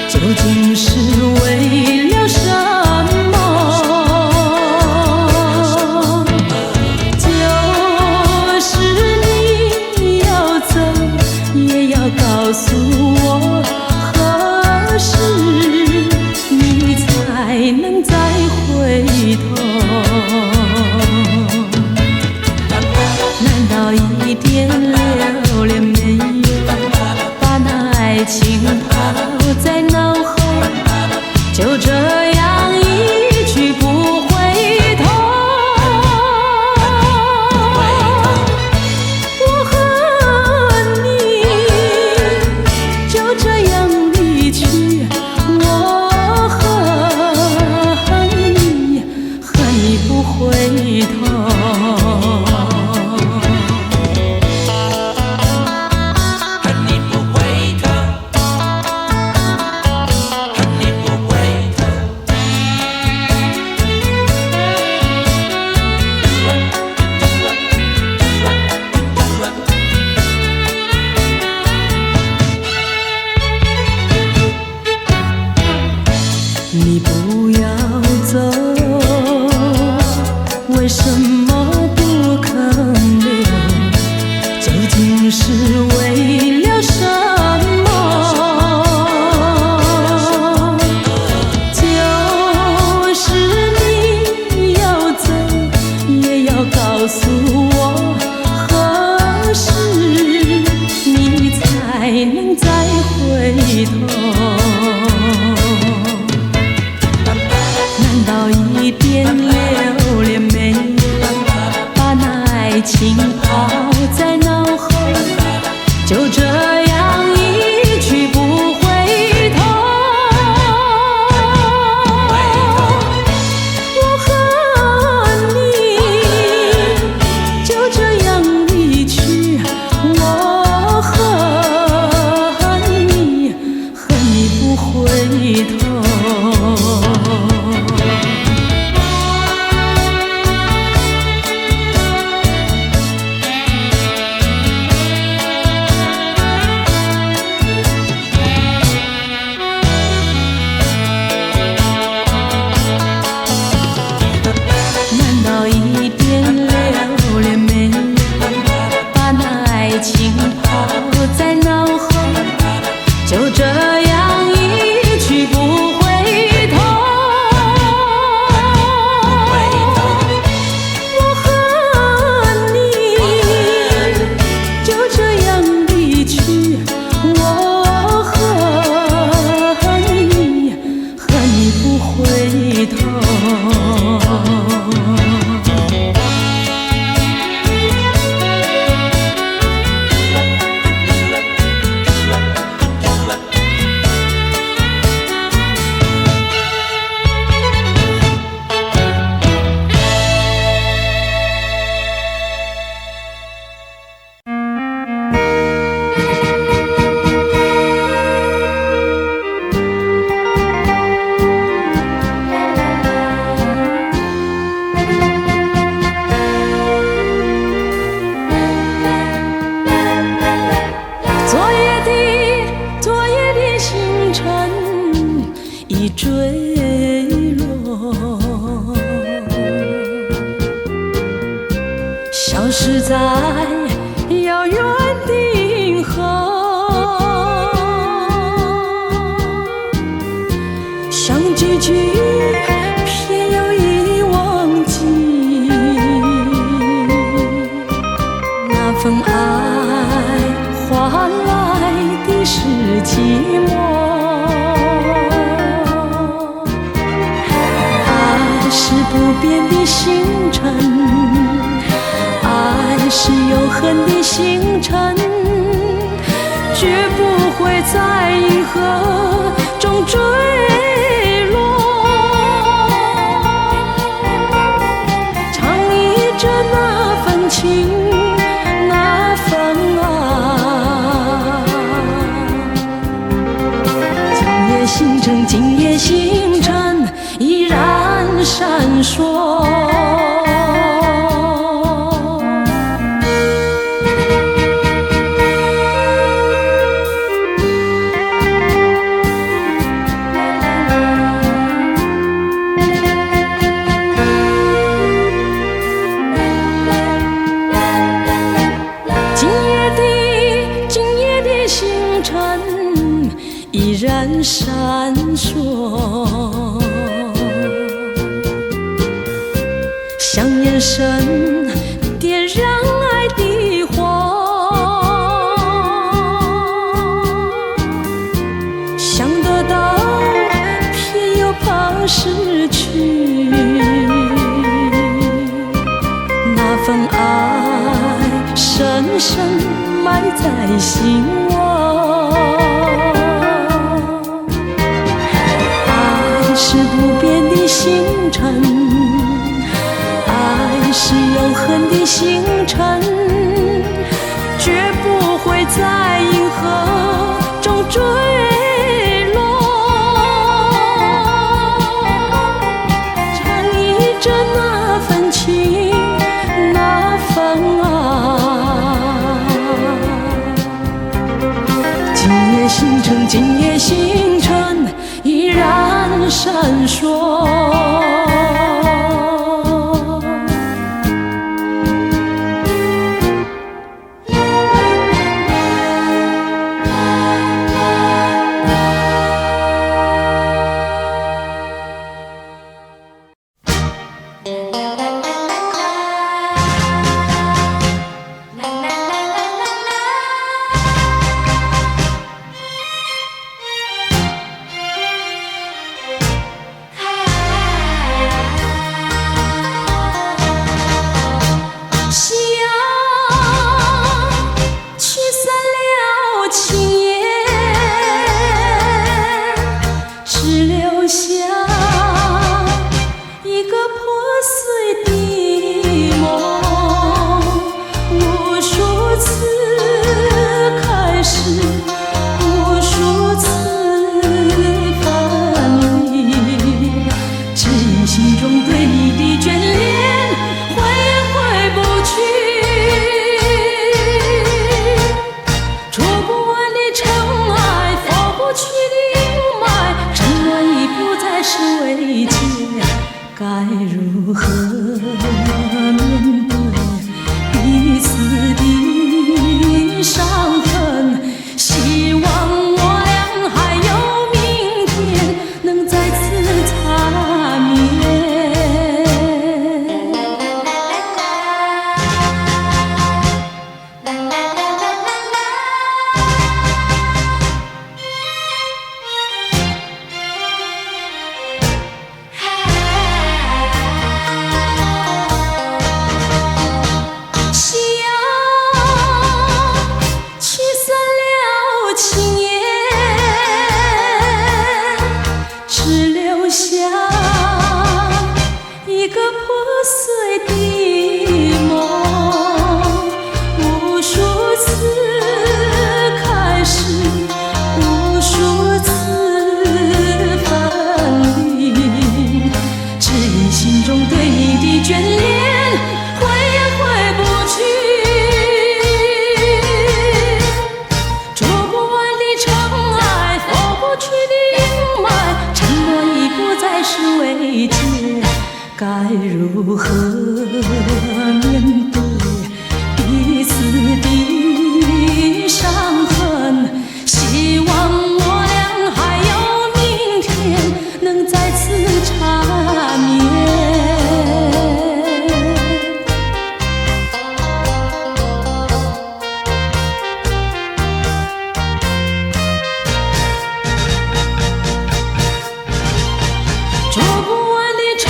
究竟是为了什么？就是你要走，也要告诉我，何时你才能再回头？难道一点留恋没有，把那爱情抛在脑后，就这样一去不回头？我和你就这样离去，我恨你，恨你不回头。你不要走，为什么不肯留？究竟是为了什么？就是你要走，也要告诉我，何时你才能再回头？难道一点留恋没有，把那爱情抛在脑后，就这样一去不回头？我和你就这样离去，我恨你，恨你不回头。难道一点留恋没有，把那爱情抛在脑后，就这样一去不回头？我和你就这样离去，我恨你，恨你不回头。昨夜的星辰已坠落，消失在遥远的银河，像句句偏又已忘记，那份爱换来的是寂寞。爱是不变的星辰，爱是永恒的星辰，绝不会在银河中坠落。唱忆着那份情，那份爱。今夜星辰依然闪烁。闪烁，像眼神点燃爱的火，想得到偏又怕失去，那份爱深深埋在心窝。爱是不变的星辰，爱是永恒的星辰，绝不会在银河中坠落。缠依着那份情，那份爱。今夜星辰，今夜星辰依然闪烁。该如何面对彼此的伤痕？希望我俩还有明天能再次缠绵。说不完的尘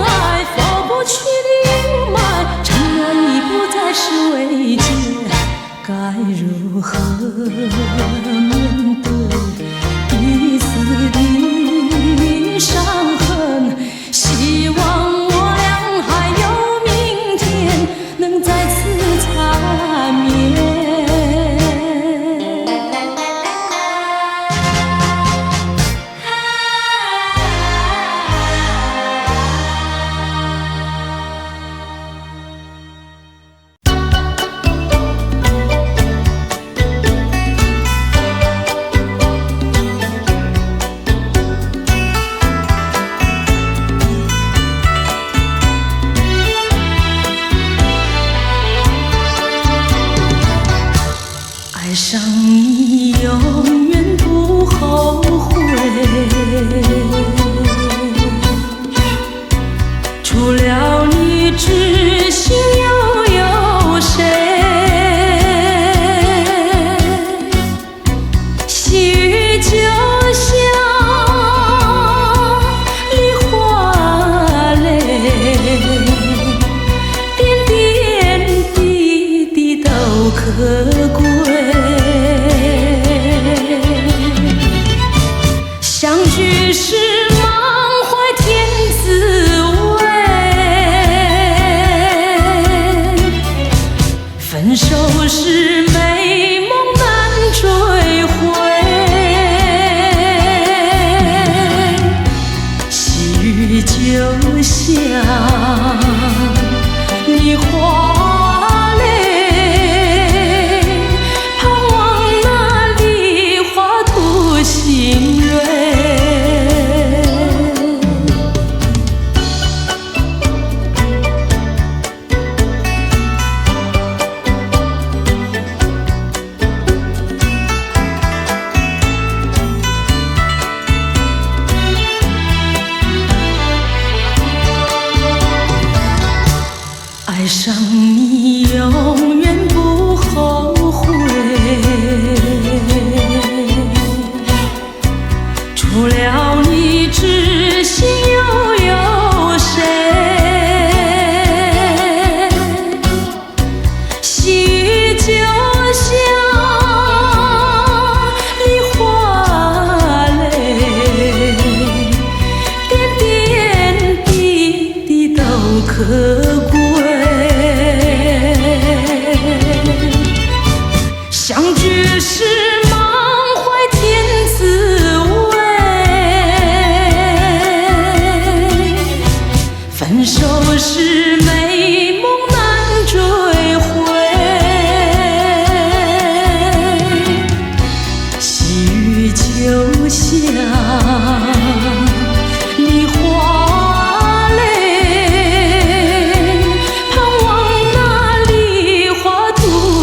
埃，过不去的聚是满怀天滋味，分手是美梦难追回。细雨就像梨花泪，盼望那梨花吐新蕊。爱上你永远不后悔，除了你知心又有谁？细雨就像梨花泪，点点滴滴都可贵。相聚是满怀天滋味，分手是美梦难追回。细雨就像梨花泪，盼望那梨花吐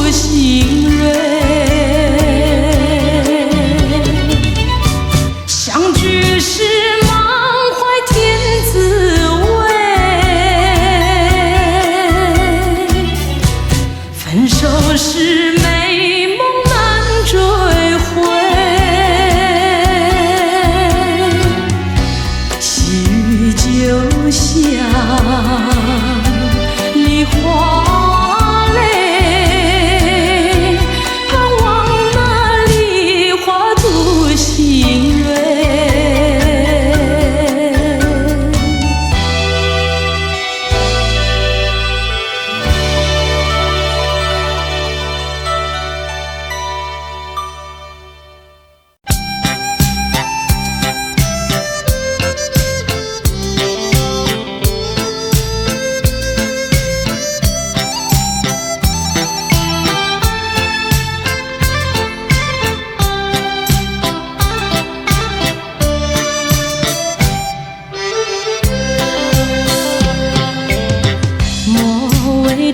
新蕊。相聚是满怀天滋味，分手是美梦难追回。细雨就像梨花泪，盼望那梨花吐新蕊。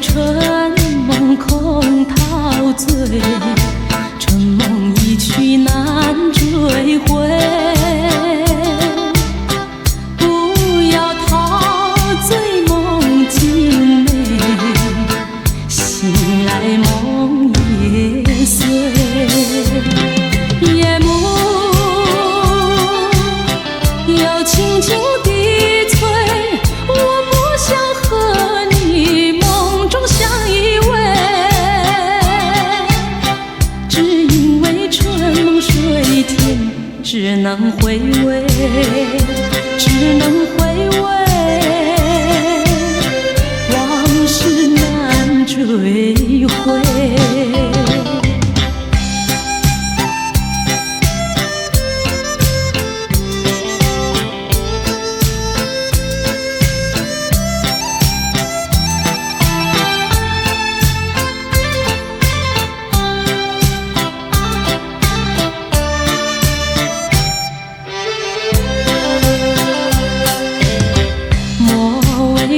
春梦空陶醉，春梦一去难追回。不要陶醉梦境美，醒来梦也碎。夜幕又轻轻低垂，我不想和你梦中相依偎，只因为春梦水天，只能回味，只能回味，往事难追回。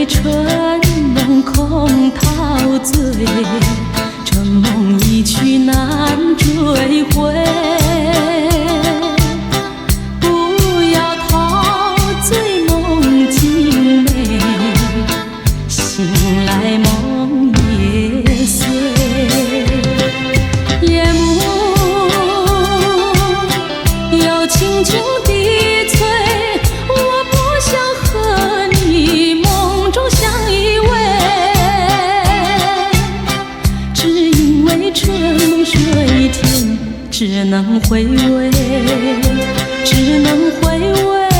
春梦空陶醉，春梦一去难追回。不要陶醉梦境美，醒来梦也碎。夜幕又轻轻低垂，我不想和你梦中相依偎，只因为春梦水天，只能回味，只能回味，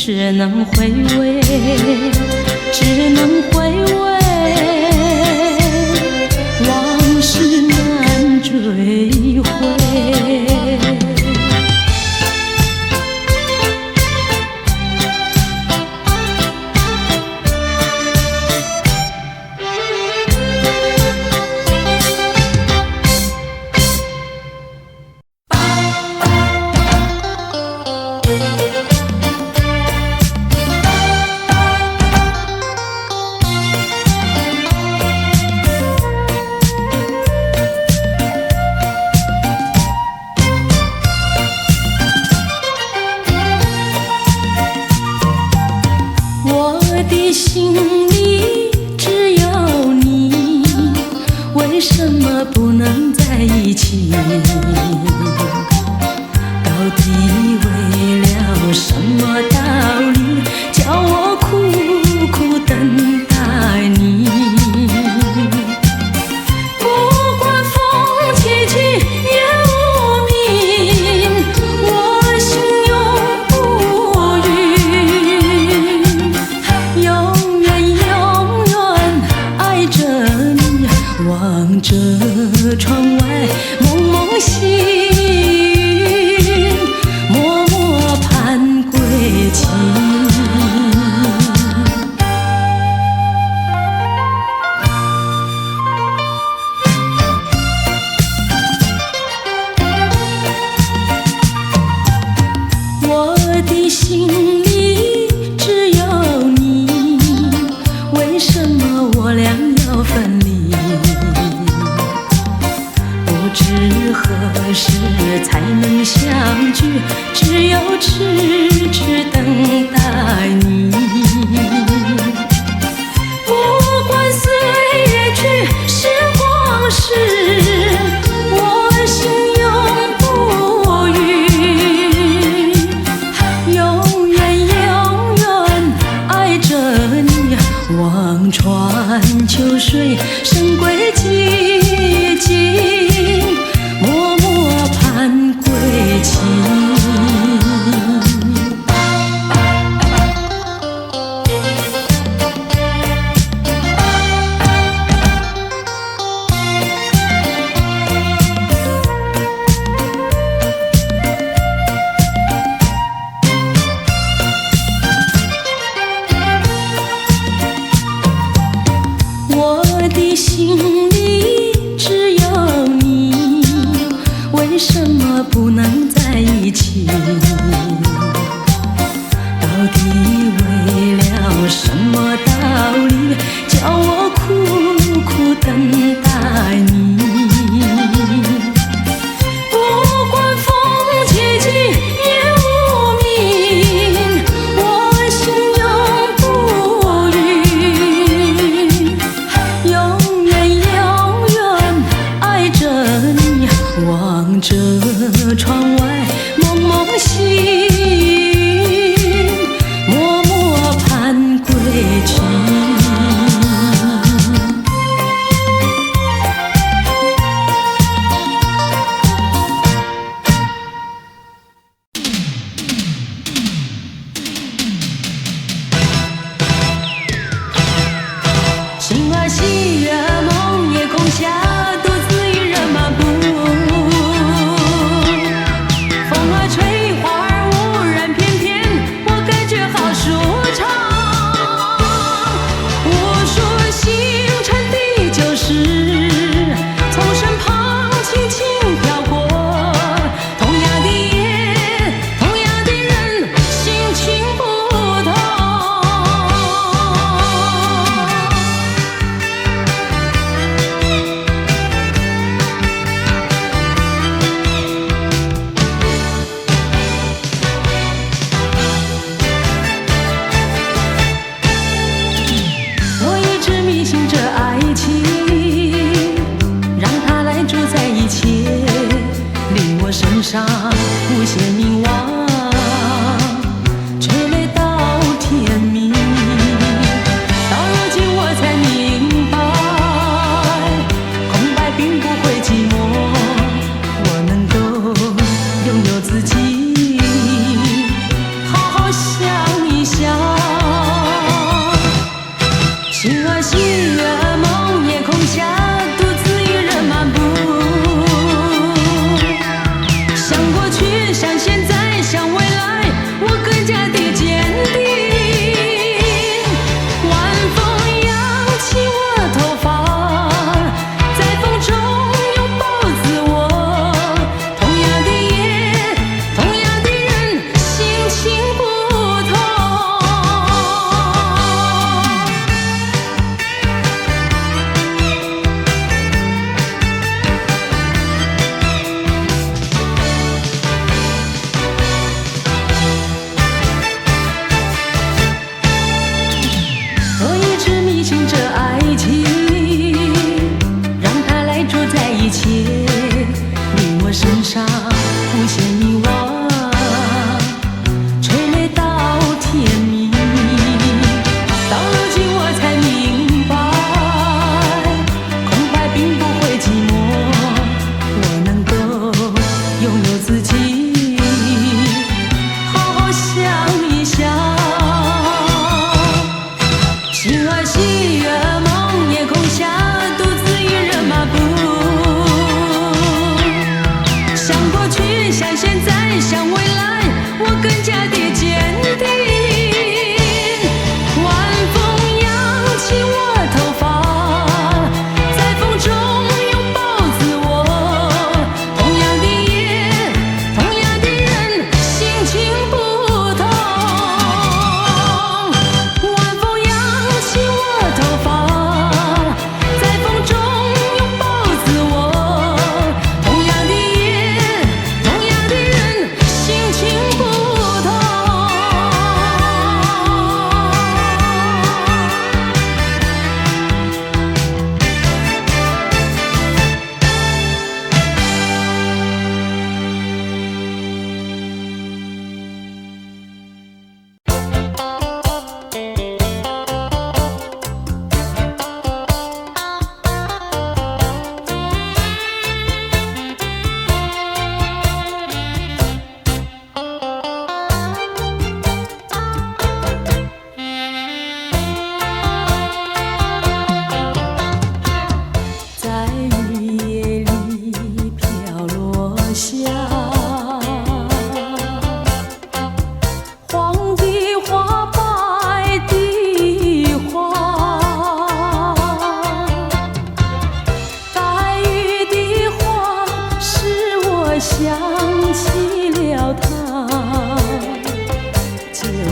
只能回味，只能回味，往事难追回。心里只有你，为什么不能在一起？到底为了什么道理，叫我苦苦等待你？不管风起起也无名，我心永不渝。永远爱着你，望着窗外蒙蒙星。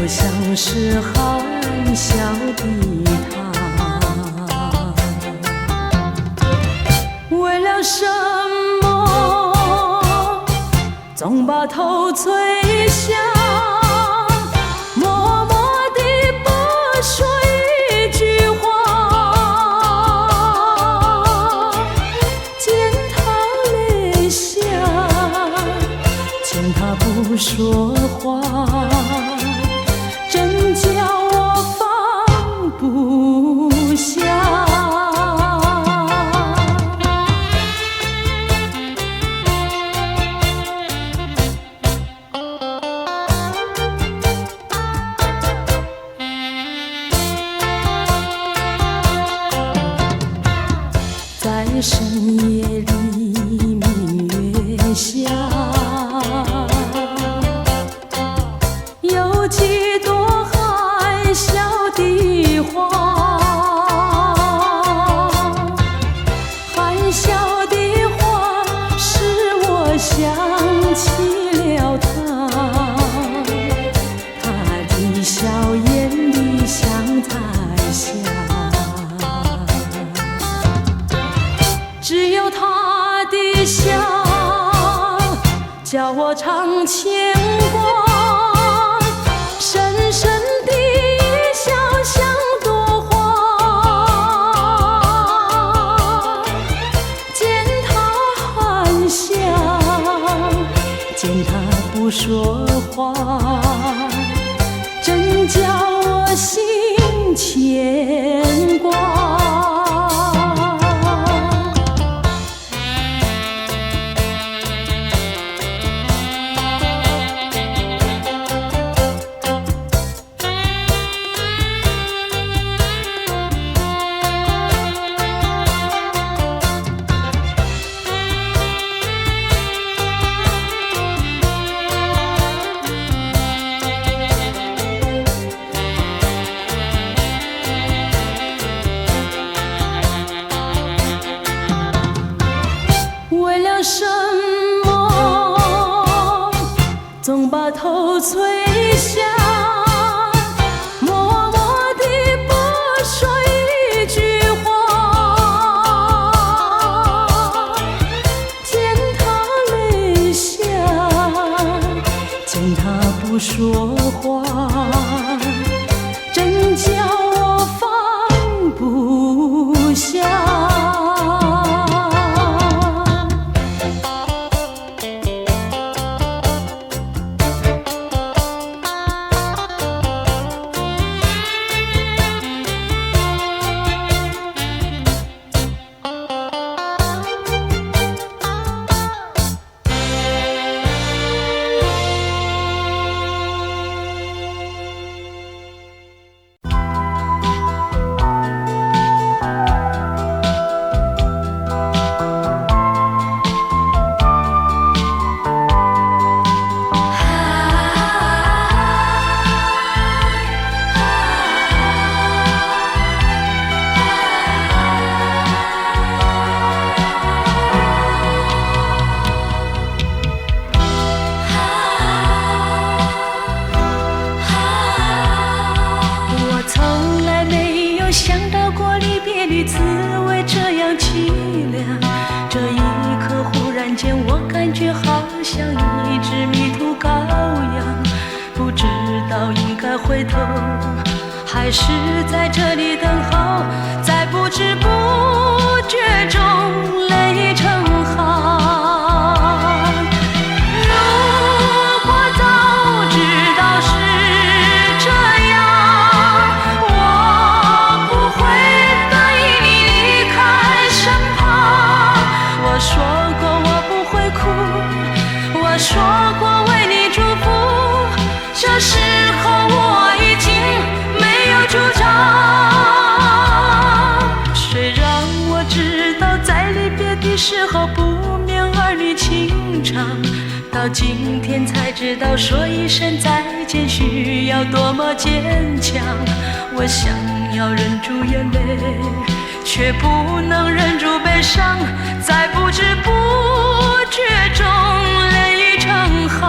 就像是含笑的他。为了什么总把头垂下，默默地不说一句话，见他泪下，见他不说话，真叫我放不下。在深夜里明月下，有几朵含笑的花，含笑的花使我想起了他，他的笑眼里像彩霞，只有他的笑叫我常牵挂，深深的一笑像朵花，见他含笑，见他不说话，真叫我心牵挂。为了什么总把头垂下，默默地不说一句话，见他泪下，见他不说话，真叫我放不下。滋味这样凄凉，这一刻忽然间我感觉好像一只迷途羔羊，不知道应该回头还是在这里等候，在不知不觉中泪成行。如果早知道是这样，我不会答应你离开身旁。我说过我不会哭，我说过为你祝福，这时候我已经没有主张。虽然我知道在离别的时候不免儿女情长，到今天才知道说一声再见需要多么坚强。我想要忍住眼泪，却不能忍住悲伤，在不知不觉中泪成行。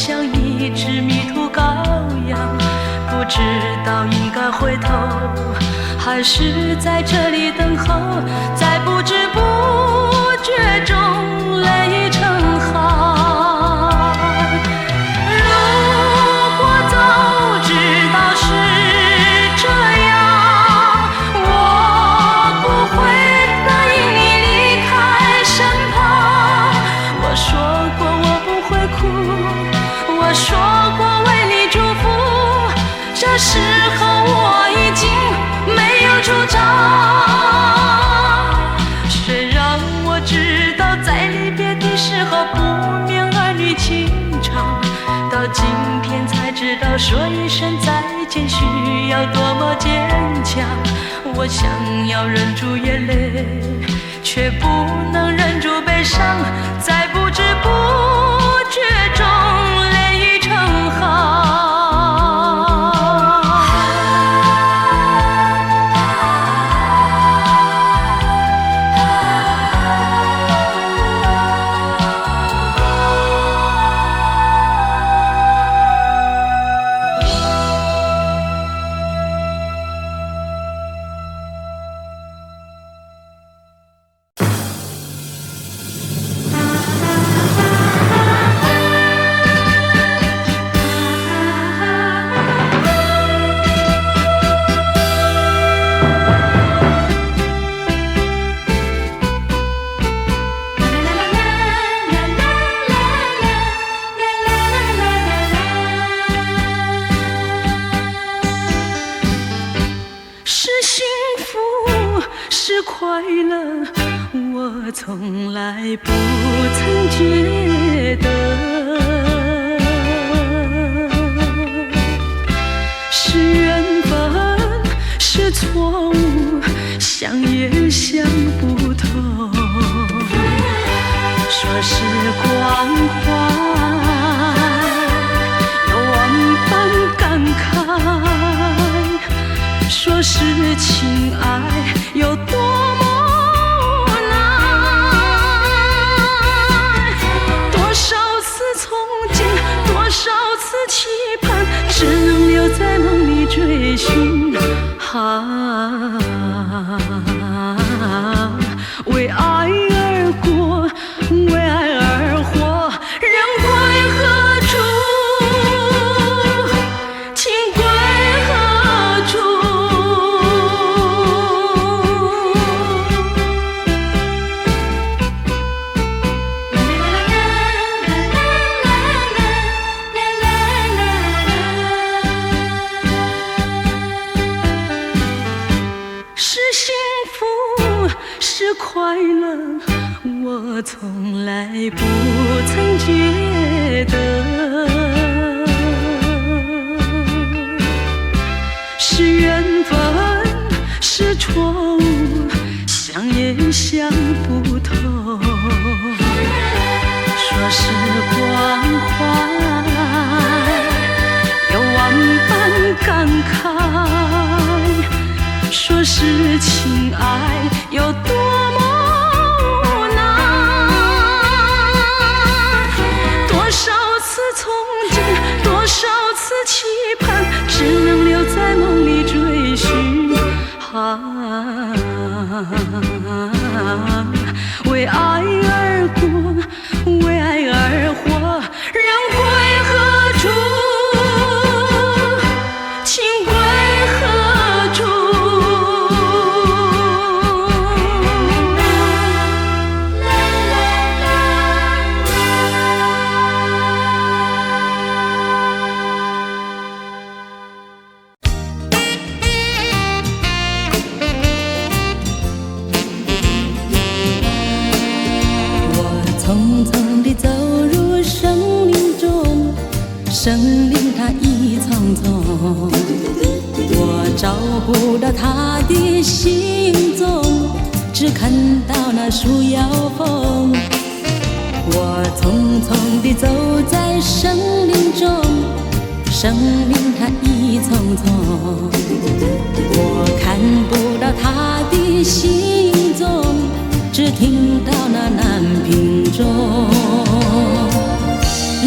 像一只迷途羔羊，不知道应该回头，还是在这里等候，在不知不觉中泪成行。如果早知道是这样，我不会答应你离开身旁。我说过我不会哭，我说过为你祝福，这时候我已经没有主张。谁让我知道在离别的时候不免儿女情长，到今天才知道说一声再见需要多么坚强。我想要忍住眼泪，却不能忍住悲伤，在不知不觉中泪成行。快乐，我从来不曾觉得是缘分，是错误，想也想不透。说是关怀，有万般感慨；说是情爱，有多么无奈。多少次憧憬，多少次期盼，只能留在梦里追寻。为爱而过，为爱而活，人归何处？情归何处？是幸福，是快乐，我从来不曾觉得是缘分，是错误，想也想不透。说是关怀，有万般感慨；说是情爱，有多么无奈。多少次憧憬，多少次期盼，只能留在梦里追寻。为爱而过，为爱而活，人归何处？情归何处？匆匆地走入生命中，生命它一匆匆，我找不到它的行踪，只看到那树摇风。我匆匆地走在生命中，生命它一匆匆，我看不到它的行踪，只听到那南屏钟，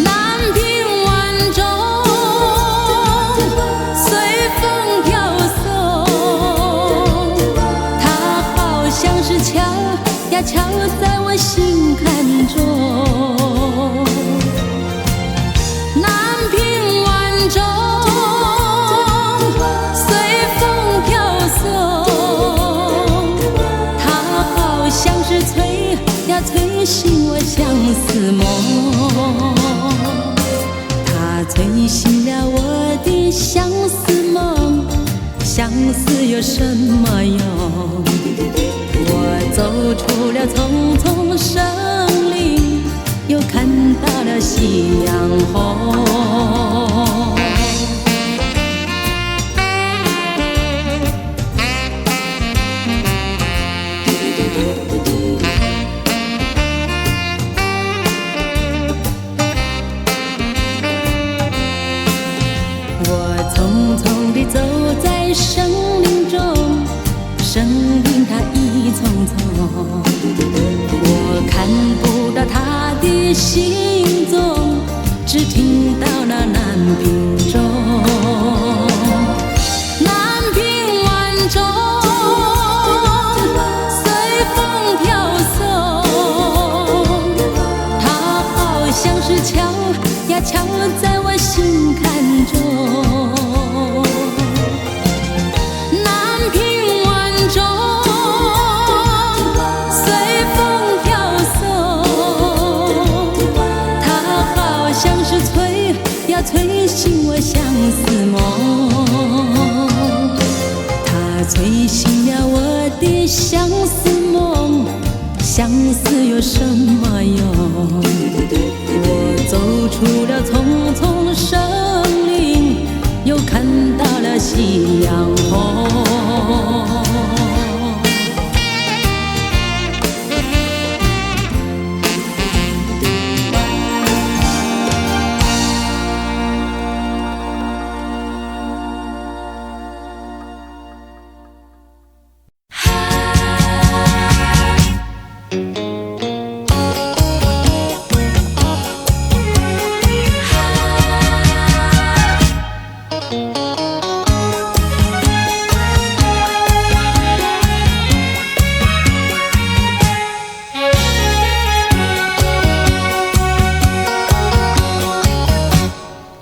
南屏晚风飘送，它好像是敲呀敲在我心坎中。南屏晚钟随风飘送，它好像是催呀催醒我相思梦，它催醒了我的相思梦。相思有什么用？我走出了丛丛生林，又看到了夕阳红。我匆匆地走在生林中，生命它一丛丛，我看不到它的行踪，只听到那南屏钟。南屏晚钟随风飘送，它好像是敲呀敲在我心坎中。催醒我相思梦，它催醒了我的相思梦。相思有什么用？我走出了丛丛生林，又看到了夕阳红。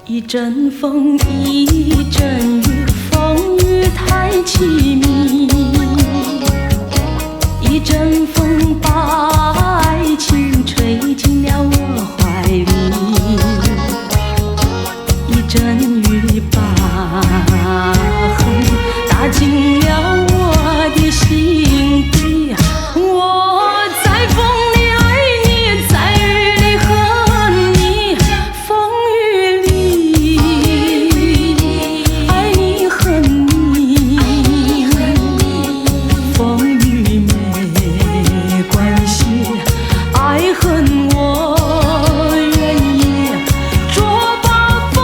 一阵风，一阵雨，风雨太凄迷。一阵风把爱情吹进了我怀里，一阵雨把恨打进了我的心底。我在风里爱你，在雨里恨你，风雨里爱你恨你，风雨没关系，爱恨我愿意，捉把风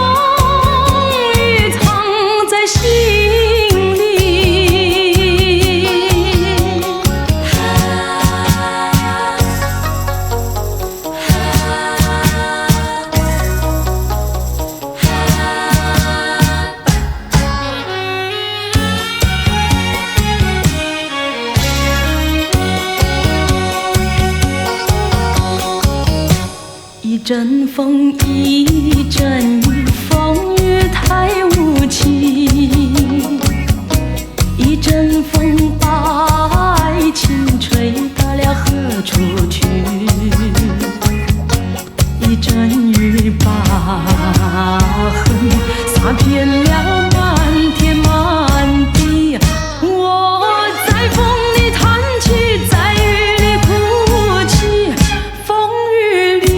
雨藏在心里。一阵风，一阵雨，风雨太无情。一阵风把爱情吹到了何处去？一阵雨把恨洒遍了满天满地。我在风里叹气，在雨里哭泣，风雨里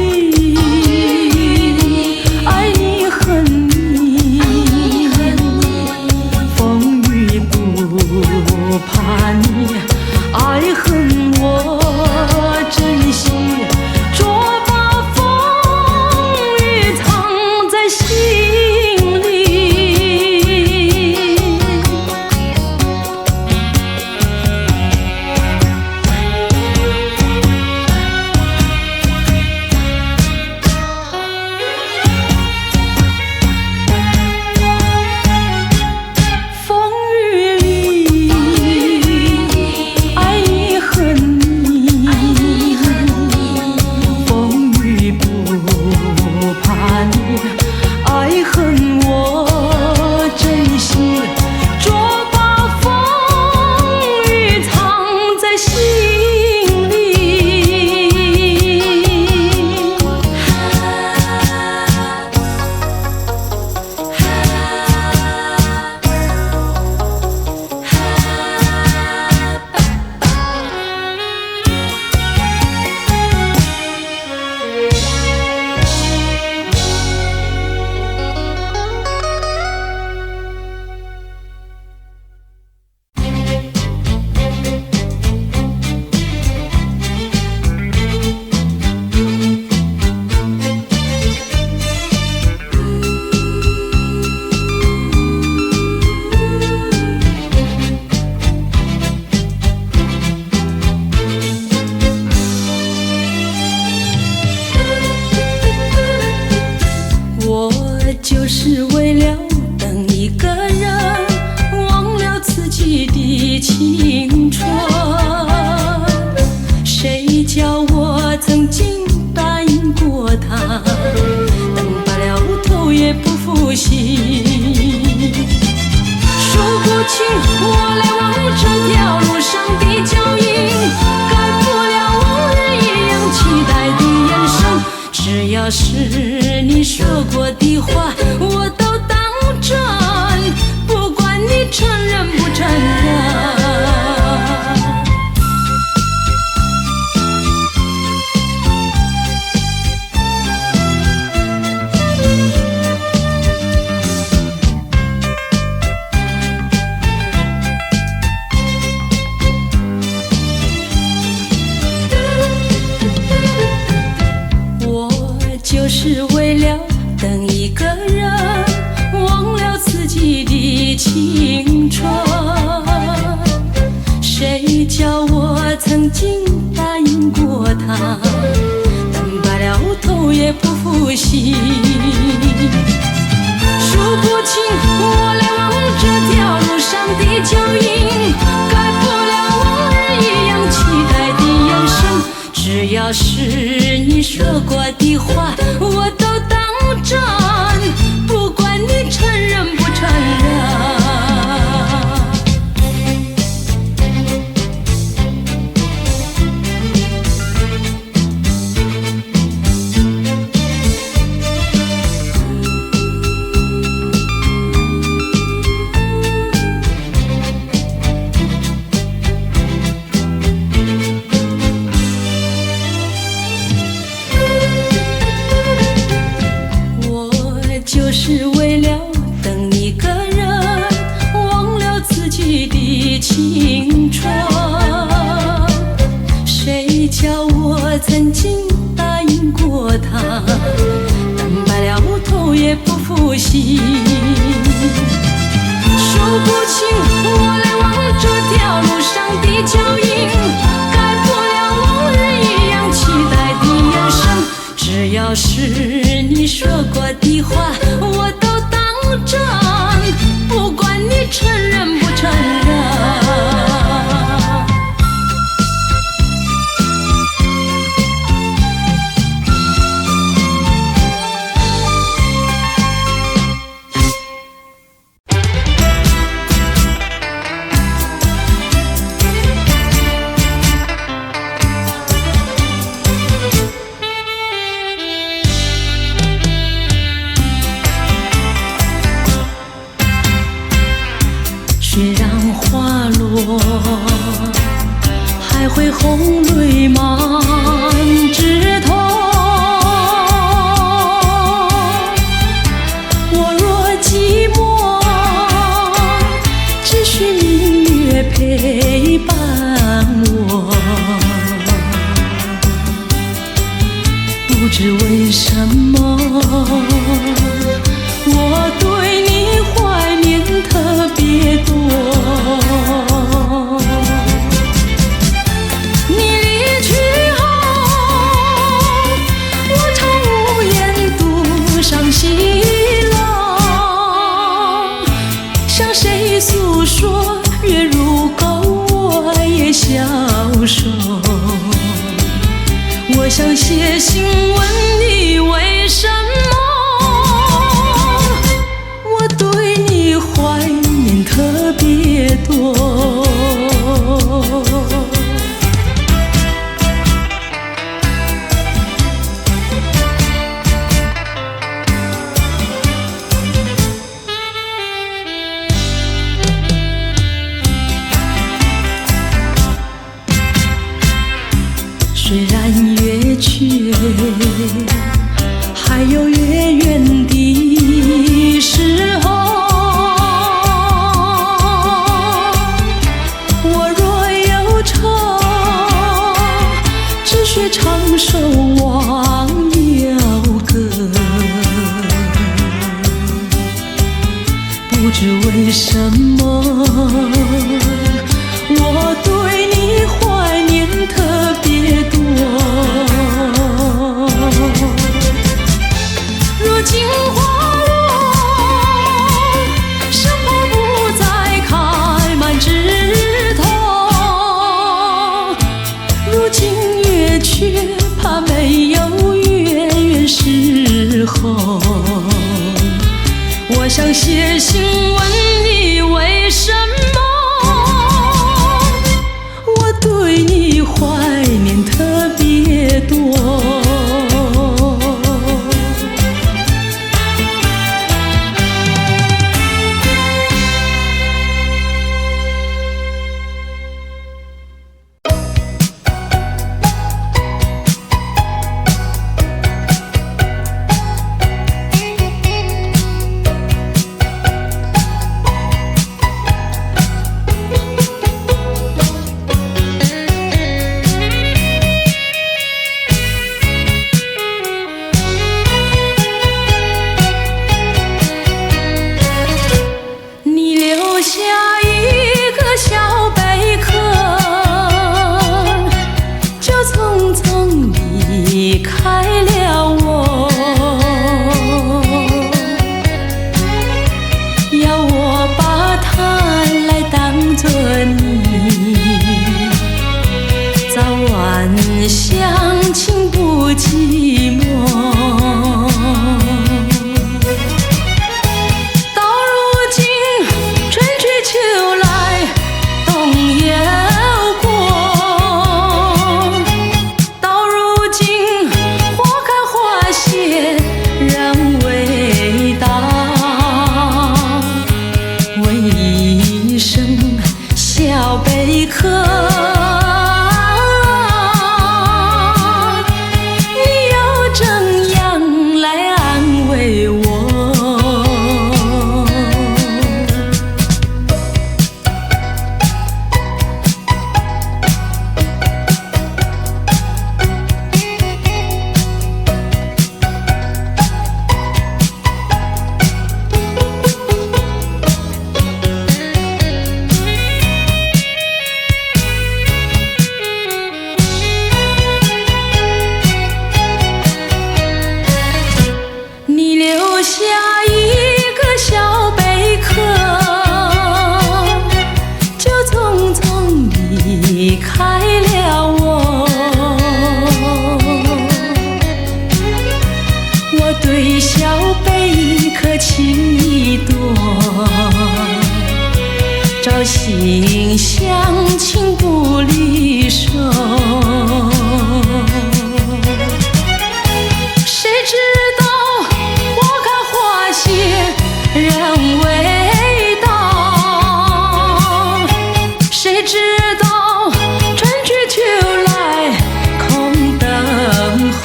情，我来往这条路上的脚印，改不了往日一样期待的眼神。只要是你说过的话，我都当真，不管你承认不承认。就是为了等一个人，忘了自己的青春。谁叫我曾经答应过他，等白了头也不负心。数不清我来往这条路上的脚印，改不了往日一样期待的眼神。只要是你说过的话，我都当真，不管你承认不承认。就是为了等一个人，忘了自己的青春。谁叫我曾经答应过他，等白了头也不负心。数不清我来往这条路上的脚印，改不了往日一样期待的眼神。只要是你说过的话，我都当真，不管你承认不承认。雪让花落，还会红泪满枝头。我若寂寞，只需明月陪伴我。不知为什么，我对你怀念特别多。你离去后，我常无言独伤心了。向谁诉说，月如钩，我也消瘦。我想写信问你为什么，我对你怀念特别多。虽然月缺，还有月圆的时候。我若忧愁，只需唱首忘忧歌。不知为什么，我对你怀念特别多。如今花落，生怕不再开满枝头。如今月缺，怕没有月圆时候。我想写信问你为什么。一声小贝壳，你又怎样来安慰我？离开了我，我对小贝壳情意多，朝夕相亲不离手。谁知道花开花谢人未到，谁知道春去秋来空等候。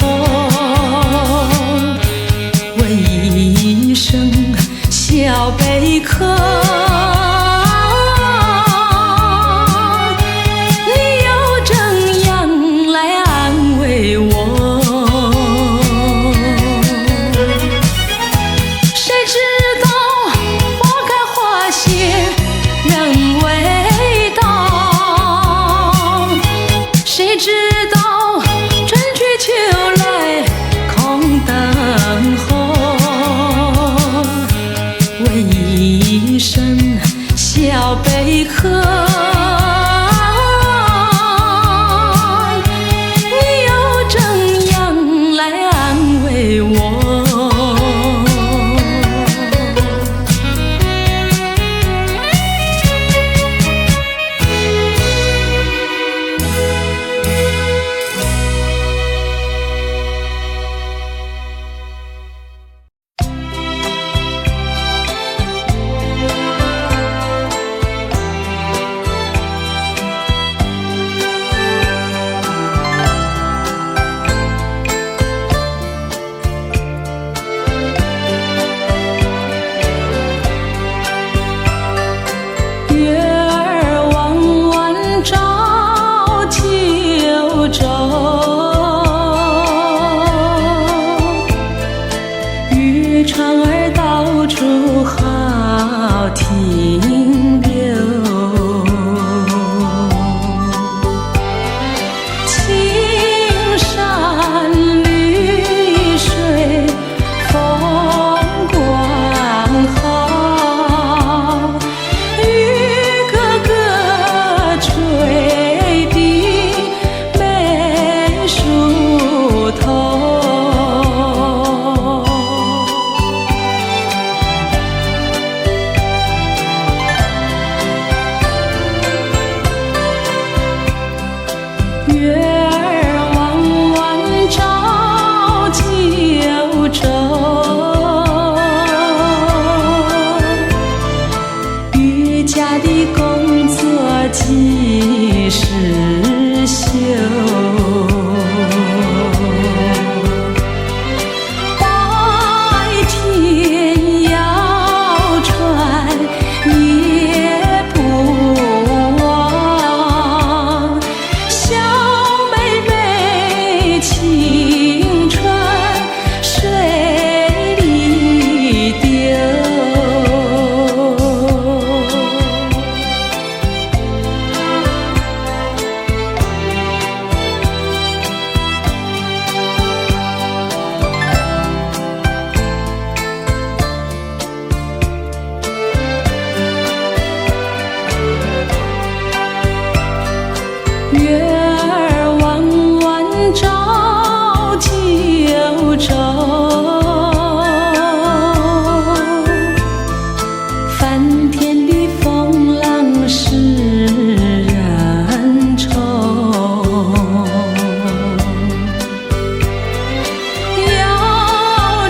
问一声小贝壳，你又怎样来安慰我？谁知道花开花谢人未到，谁知道春去秋来空等候。问一声小贝壳，你又怎样来安慰我？船儿到处好停留，青山绿水风光好，雨个个吹的美树头。月儿弯弯照九州，渔家的工作几时休？白天摇船夜不忘，小妹妹青春水里丢。月儿弯弯照九州，翻天的风浪使人愁。摇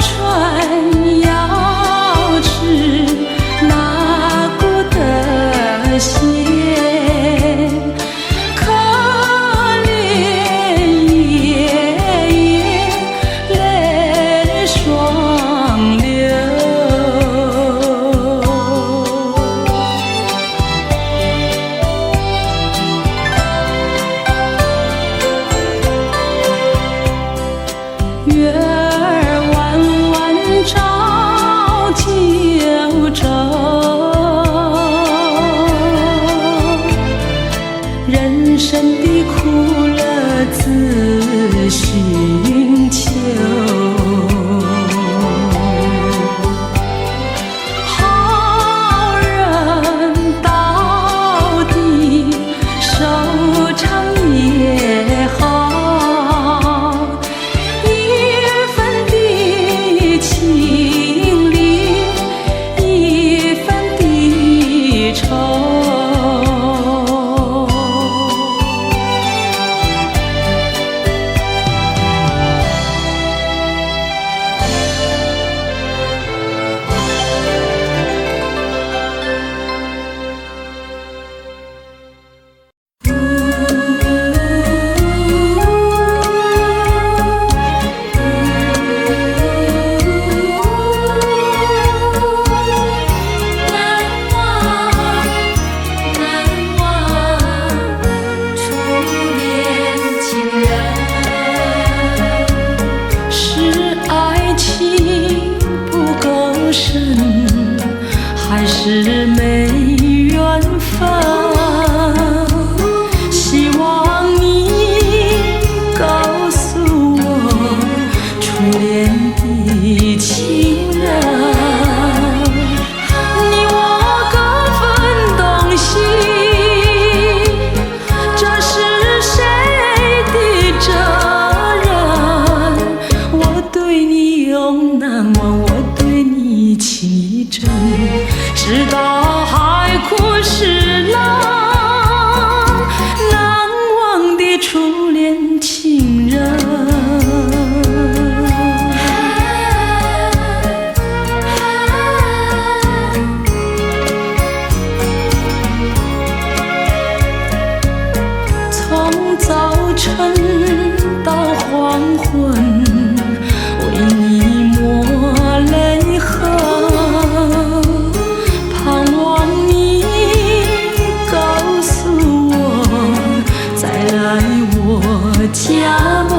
船摇至那古的深地苦乐自寻求。好人到底收场也好，一分的情理，一分的愁。还是没缘分，希望你告诉我初恋的情人，你我各分东西，这是谁的责任？我对你永难忘，我对你情意真，直到海枯石烂，难忘的初恋情人。从早晨到黄昏，为你抹泪痕。家门，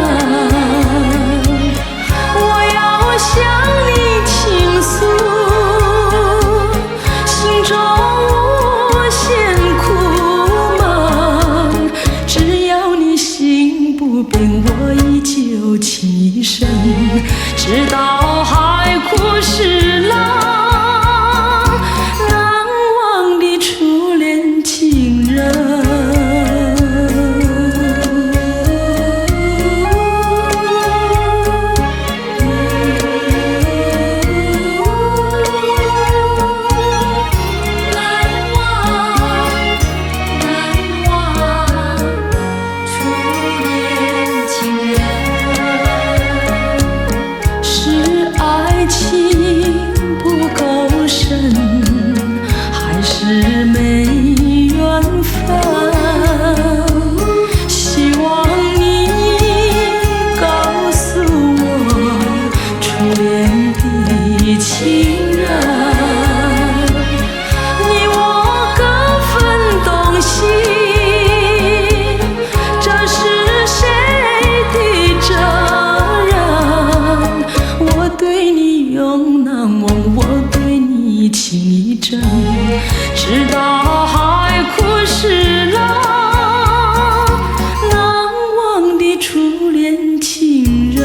我要向你倾诉心中无限苦闷，只要你心不变，我依旧情一生，直到海枯石烂，难忘的初恋情人。直到海枯石烂，难忘的初恋情人。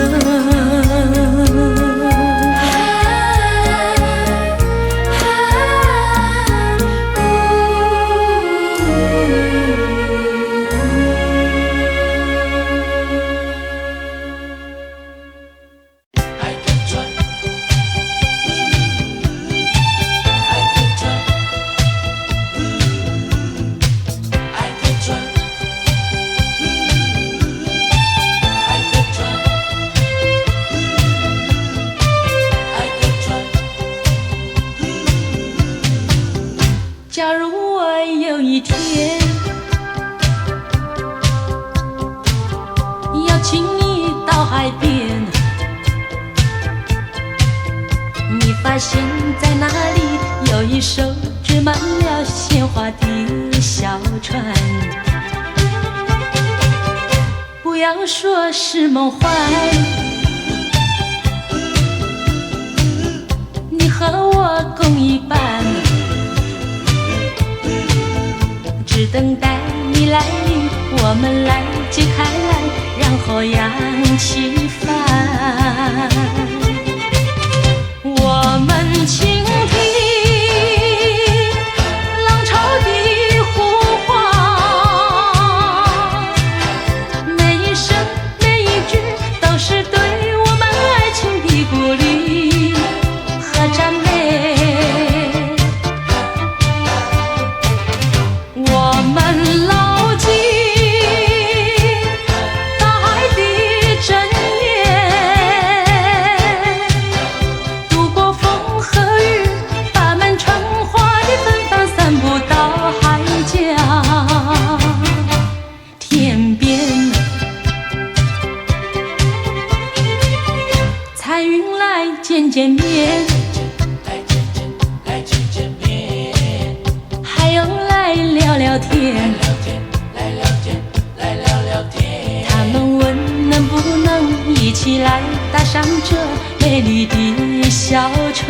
假如我有一天邀请你到海边，你发现在那里有一艘织满了鲜花的小船，不要说是梦幻，你和我共一半，只等待你来临，我我们来解开来，然后扬起帆。我们倾听浪潮的呼唤，每一声每一句都是对我们爱情的鼓励和赞美。我们牢记大海的箴言，度过风和雨，把满船花的芬芳散布到海角天边。彩云来见见面，还有来聊聊天，他们问能不能一起来搭上这美丽的小船。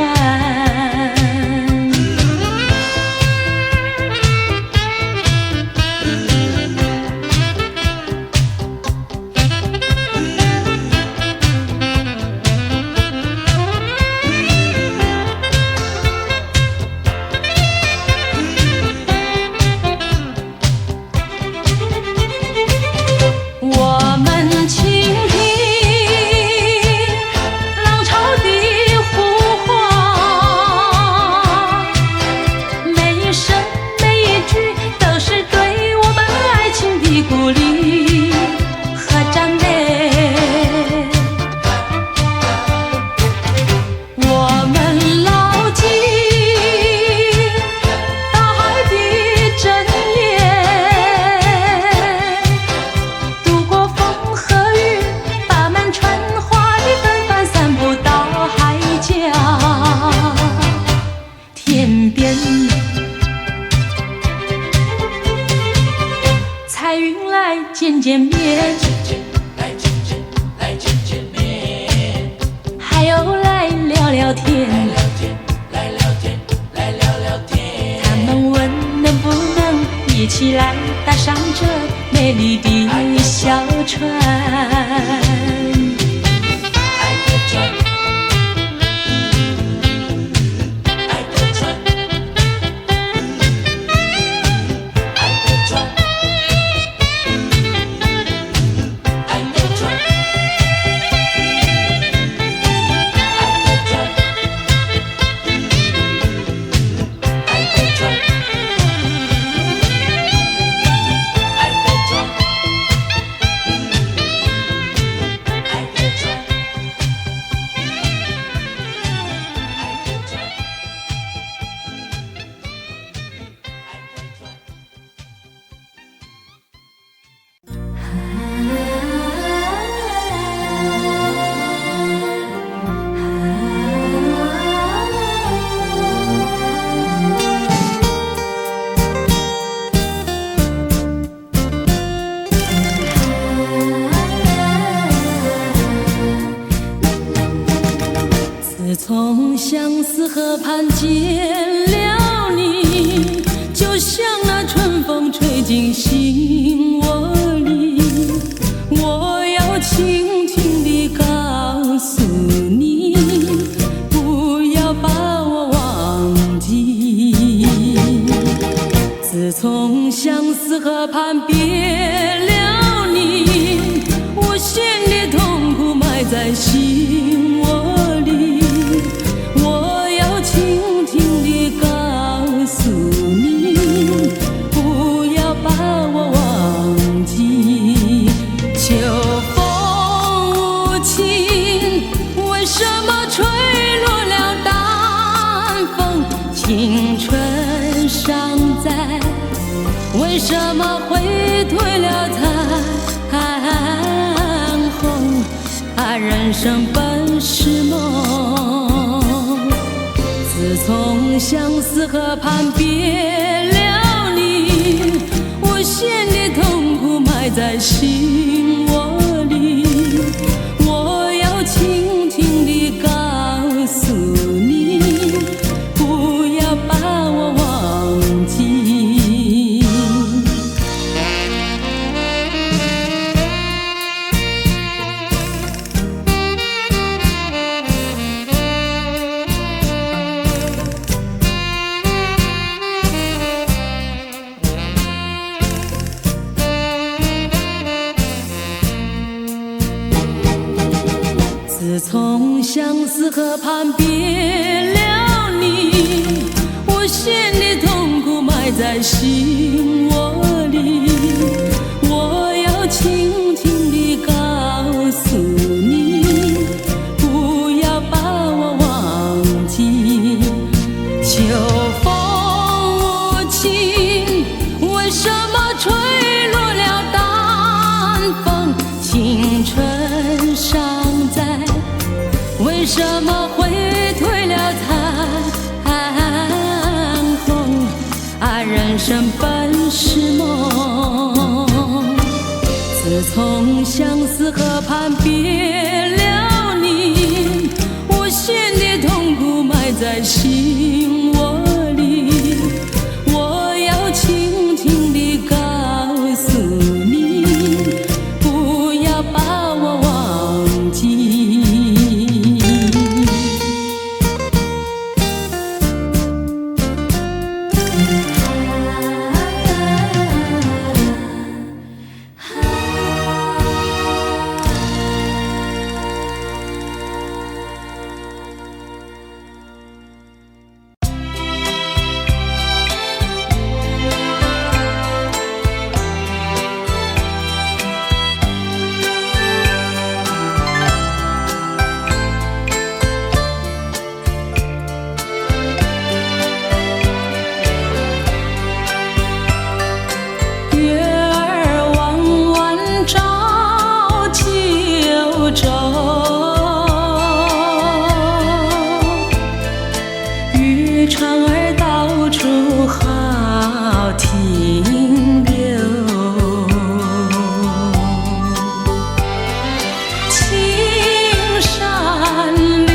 我们倾听浪潮的呼唤，每一声每一句都是对我们爱情的鼓励和赞美。我们牢记大海的箴言，度过风和雨，把满船花的芬芳散布到海角天边。彩云来见见面，还有来聊聊天，他们问能不能一起来搭上这美丽的小船。自从相思河畔见了你，就像那春风吹进心窝里，我要轻轻地告诉你，不要把我忘记。自从相思河畔别了你，无限的痛苦埋在心窝里，我要轻轻地告诉你，不要把我忘记。秋风无情，为什么吹落了淡风？青春尚在，为什么会褪了残红？人生本是梦，自从相思河畔别了你，无限的痛苦埋在心窝里，我要轻轻地告诉你，不要把我忘记。河畔别了你，无限的痛苦埋在心窝里。我要轻轻地告诉你，不要把我忘记。秋风无情，为什么吹落了淡风？青春尚在，为什么会褪了残红？啊，人生本是梦，自从相思河畔别了你，无限的痛苦埋在心窝里。我要轻轻地告诉你，不要把我忘记。船儿到处好停留，青山绿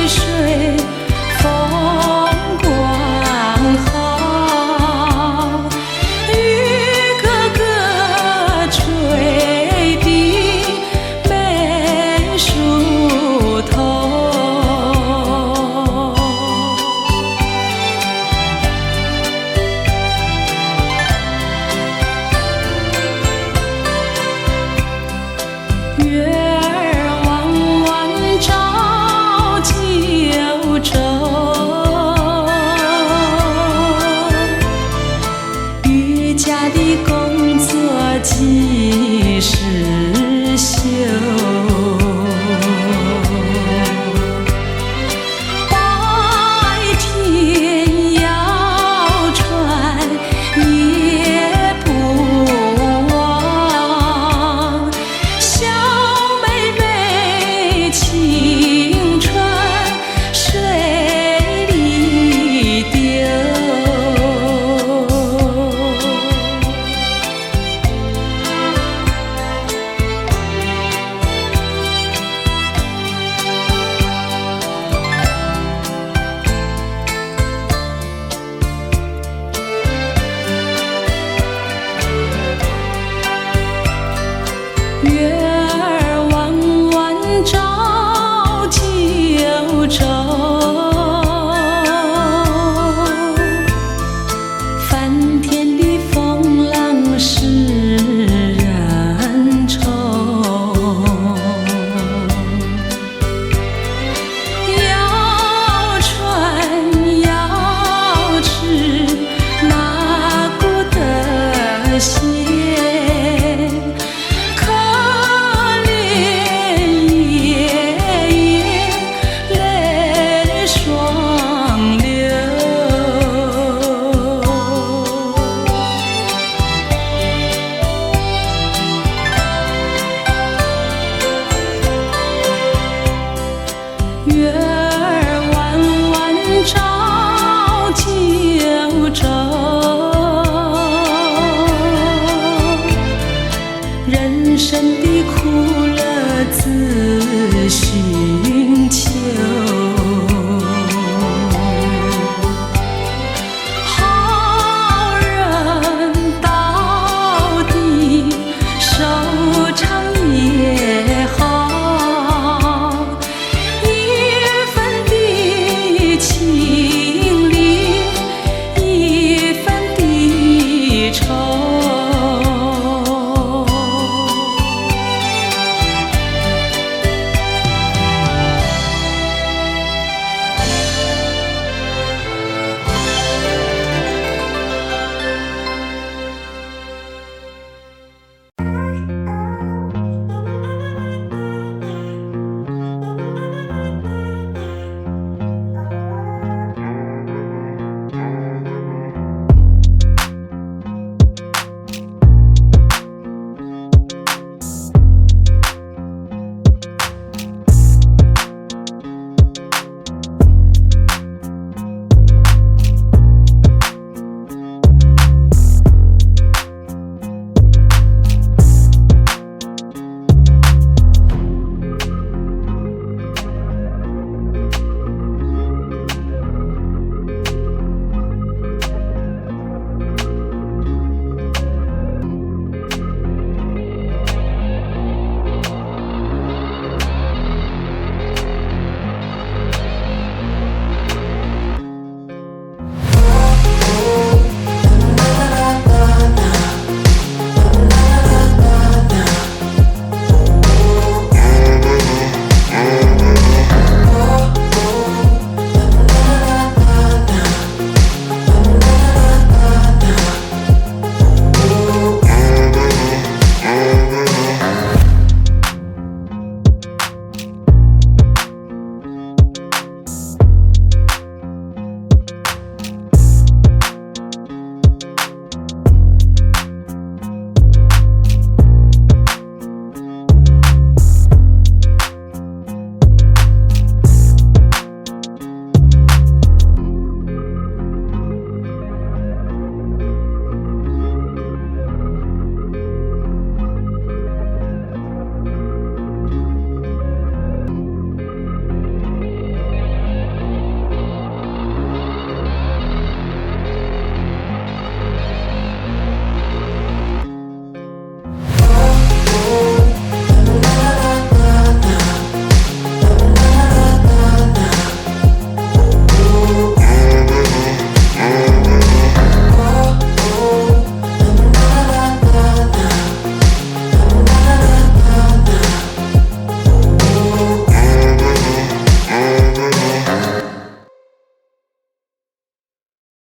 水风光好，雨个个吹的没梳头。月儿弯弯照九州，渔家的工作几时休？